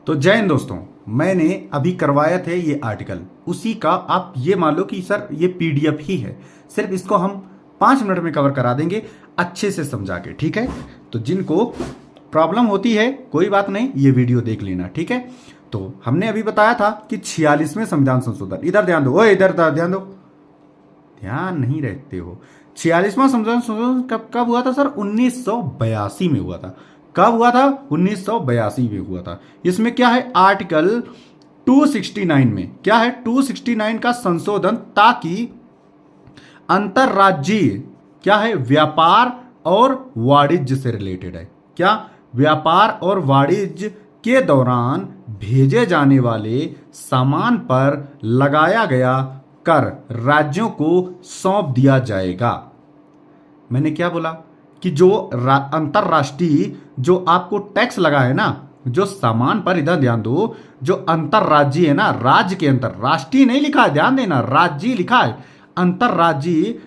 तो जय हिंद दोस्तों। मैंने अभी करवाया थे ये आर्टिकल, उसी का आप ये मान लो कि सर ये पीडीएफ ही है। सिर्फ इसको हम 5 मिनट में कवर करा देंगे अच्छे से समझा के, ठीक है। तो जिनको प्रॉब्लम होती है कोई बात नहीं, ये वीडियो देख लेना, ठीक है। तो हमने अभी बताया था कि 46वें संविधान संशोधन, इधर ध्यान दो, ओए इधर ध्यान दो, ध्यान नहीं रहते हो। 46वां संविधान संशोधन कब कब हुआ था सर? 1982 में हुआ था। कब हुआ था? 1982 में हुआ था। इसमें क्या है? आर्टिकल 269 में क्या है? 269 का संशोधन, ताकि अंतरराज्यीय क्या है, व्यापार और वाणिज्य से रिलेटेड है। क्या? व्यापार और वाणिज्य के दौरान भेजे जाने वाले सामान पर लगाया गया कर राज्यों को सौंप दिया जाएगा। मैंने क्या बोला कि जो अंतरराष्ट्रीय जो आपको टैक्स लगा है ना, जो सामान पर, इधर ध्यान दो, जो अंतरराज्यीय है ना, राज्य के अंतर, राष्ट्रीय नहीं लिखा है, ध्यान देना, राज्य लिखा है। अंतरराज्यीय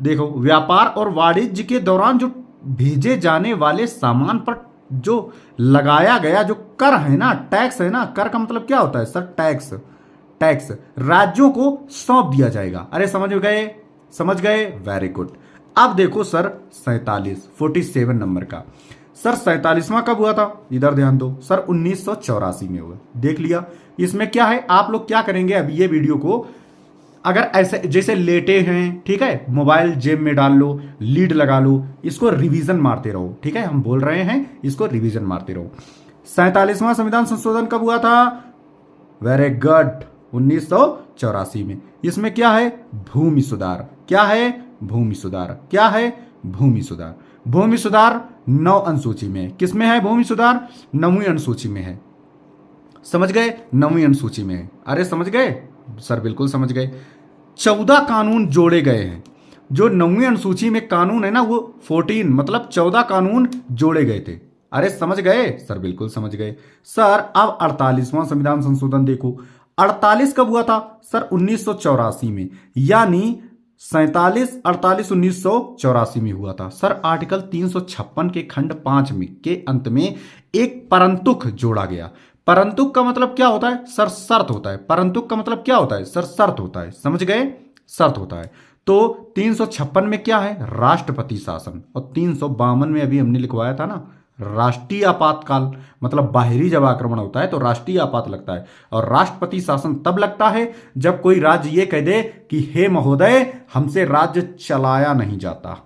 देखो, व्यापार और वाणिज्य के दौरान जो भेजे जाने वाले सामान पर जो लगाया गया जो कर है ना, टैक्स है ना, कर का मतलब क्या होता है सर? टैक्स। टैक्स राज्यों को सौंप दिया जाएगा। अरे समझ गए? समझ गए? Very good. अब देखो सर 47 नंबर का, सर 47वां कब हुआ था? इधर ध्यान दो सर, 1984 में हुआ। देख लिया। इसमें क्या है, आप लोग क्या करेंगे, अब ये वीडियो को अगर ऐसे जैसे लेटे हैं, ठीक है, मोबाइल जेब में डाल लो, लीड लगा लो, इसको रिवीजन मारते रहो, ठीक है। हम बोल रहे हैं इसको रिवीजन मारते रहो। 47वां संविधान संशोधन कब हुआ था? वेरी गुड, 1984 में। इसमें क्या है? भूमि सुधार। क्या है? भूमि सुधार। क्या है? भूमि सुधार। भूमि सुधार 9 अनुसूची में। किसमें है भूमि सुधार? 9वीं अनुसूची में है। समझ गए? 9वीं अनुसूची में है। अरे समझ गए सर? बिल्कुल समझ गए। 14 कानून जोड़े गए हैं। जो 9वीं अनुसूची में कानून है ना, वो 14 मतलब 14 कानून जोड़े गए थे। अरे समझ गए सर? बिल्कुल समझ गए सर। अब 48वां संविधान संशोधन देखो, 48 कब हुआ था सर? 1984 में। यानी 47 48 1984 में हुआ था सर। आर्टिकल 356 के खंड 5 में के अंत में एक परंतुक जोड़ा गया। परंतुक का मतलब क्या होता है सर? शर्त होता है। परंतुक का मतलब क्या होता है सर? शर्त होता है। समझ गए? शर्त होता है। तो 356 में क्या है? राष्ट्रपति शासन। और 352 में अभी हमने लिखवाया था ना, राष्ट्रीय आपातकाल, मतलब बाहरी जब आक्रमण होता है तो राष्ट्रीय आपात लगता है। और राष्ट्रपति शासन तब लगता है जब कोई राज्य ये कह दे कि हे महोदय, हमसे राज्य चलाया नहीं जाता,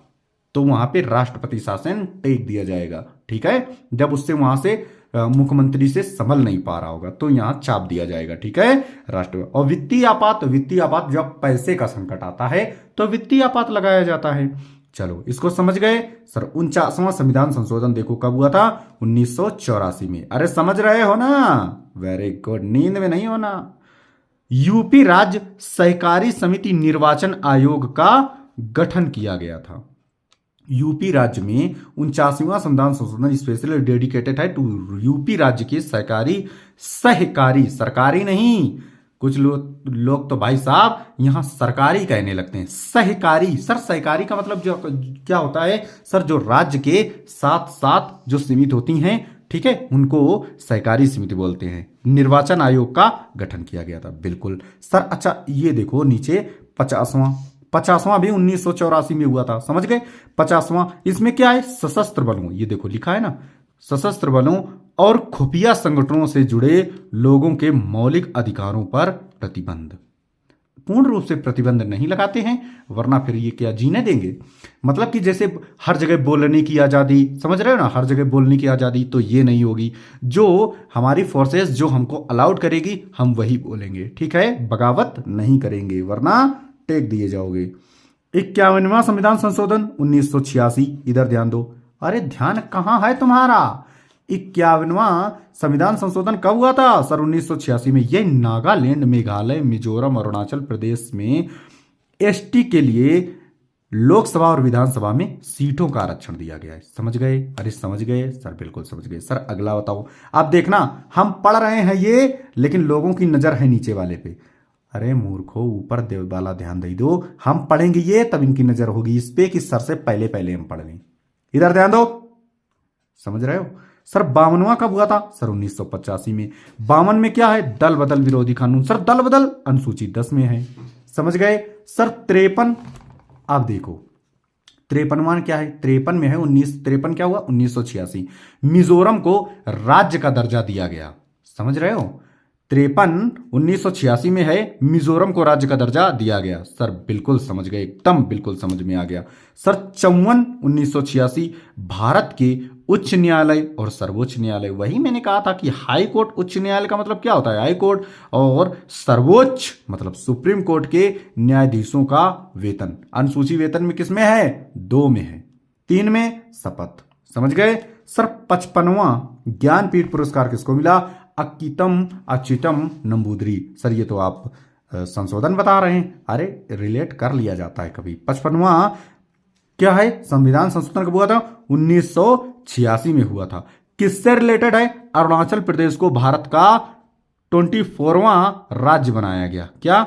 तो वहां पे राष्ट्रपति शासन टेक दिया जाएगा, ठीक है। जब उससे वहां से मुख्यमंत्री से संभल नहीं पा रहा होगा तो यहां चाप दिया जाएगा, ठीक है, राष्ट्र। और वित्तीय आपात, वित्तीय आपात जब पैसे का संकट आता है तो वित्तीय आपात लगाया जाता है। चलो इसको समझ गए सर। 49वां संविधान संशोधन देखो कब हुआ था? 1984 में। अरे समझ रहे हो ना? वेरी गुड, नींद में नहीं होना। यूपी राज्य सहकारी समिति निर्वाचन आयोग का गठन किया गया था। यूपी राज्य में 49वां संविधान संशोधन स्पेशली डेडिकेटेड है टू यूपी राज्य के सहकारी, सरकारी नहीं। कुछ लोग तो भाई साहब यहां सरकारी कहने लगते हैं, सहकारी। सर सहकारी का मतलब जो क्या होता है सर? जो राज्य के साथ साथ जो समिति होती हैं, ठीक है, उनको सहकारी समिति बोलते हैं। निर्वाचन आयोग का गठन किया गया था, बिल्कुल सर। अच्छा ये देखो नीचे 50वां भी 1984 में हुआ था। समझ गए? 50वां, इसमें क्या है? सशस्त्र बलों, ये देखो लिखा है ना, सशस्त्र बलों और खुफिया संगठनों से जुड़े लोगों के मौलिक अधिकारों पर प्रतिबंध। पूर्ण रूप से प्रतिबंध नहीं लगाते हैं, वरना फिर ये क्या जीने देंगे? मतलब कि जैसे हर जगह बोलने की आजादी, समझ रहे हो ना, हर जगह बोलने की आजादी तो ये नहीं होगी। जो हमारी फोर्सेस जो हमको अलाउड करेगी हम वही बोलेंगे, ठीक है, बगावत नहीं करेंगे, वरना टेक दिए जाओगे। 51वां संविधान संशोधन 1986, इधर ध्यान दो। अरे ध्यान कहां है तुम्हारा? 51वां संविधान संशोधन कब हुआ था सर? 1986 में। यह नागालैंड, मेघालय, मिजोरम, अरुणाचल प्रदेश में एसटी के लिए लोकसभा और विधानसभा में सीटों का आरक्षण दिया गया है। समझ गए? अरे समझ गए सर? बिल्कुल समझ गए सर। अगला बताओ। अब देखना, हम पढ़ रहे हैं ये, लेकिन लोगों की नजर है नीचे वाले पे। अरे मूर्खो, ऊपर वाला ध्यान दे दो। हम पढ़ेंगे ये, तब इनकी नजर होगी इस पे कि सर से पहले पहले हम पढ़ लें। इधर ध्यान दो। समझ रहे हो? सर 52वां कब हुआ था? सर 1985 में। 52 में क्या है? दल बदल विरोधी कानून। सर दल बदल अनुसूची 10 में है। समझ गए? सर 53, आप देखो 53वां क्या है? 53 में है 53 क्या हुआ? 1986 मिजोरम को राज्य का दर्जा दिया गया। समझ रहे हो? 53 1986 में है, मिजोरम को राज्य का दर्जा दिया गया। सर बिल्कुल समझ गए, एकदम बिल्कुल समझ में आ गया। सर 54 1986 भारत के उच्च न्यायालय और सर्वोच्च न्यायालय, वही मैंने कहा था कि हाई कोर्ट उच्च न्यायालय का मतलब क्या होता है? हाई कोर्ट, और सर्वोच्च मतलब सुप्रीम कोर्ट के न्यायाधीशों का वेतन अनुसूची वेतन में किसमें है? 2 में है। 3 में शपथ। समझ गए? सर 55वां ज्ञानपीठ पुरस्कार किसको मिला? अक्कीतम अच्युतम नंबूदरी। सर ये तो आप संशोधन बता रहे हैं, अरे रिलेट कर लिया जाता है कभी। 55वां क्या है? संविधान संशोधन कब हुआ था? 1986 में हुआ था। किससे रिलेटेड है? अरुणाचल प्रदेश को भारत का 24वां राज्य बनाया गया। क्या?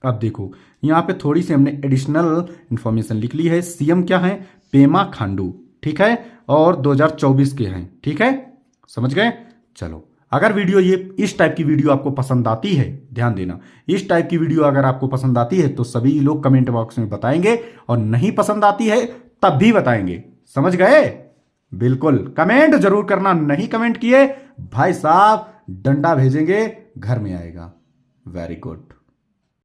अब देखो यहां पे थोड़ी सी हमने एडिशनल इंफॉर्मेशन लिख ली है। सीएम क्या है? पेमा खांडू, ठीक है, और 2024 के हैं। ठीक है, समझ गए? चलो, अगर वीडियो ये इस टाइप की वीडियो आपको पसंद आती है, ध्यान देना, इस टाइप की वीडियो अगर आपको पसंद आती है तो सभी लोग कमेंट बॉक्स में बताएंगे, और नहीं पसंद आती है तब भी बताएंगे। समझ गए? बिल्कुल कमेंट जरूर करना। नहीं कमेंट किए भाई साहब डंडा भेजेंगे, घर में आएगा। Very good.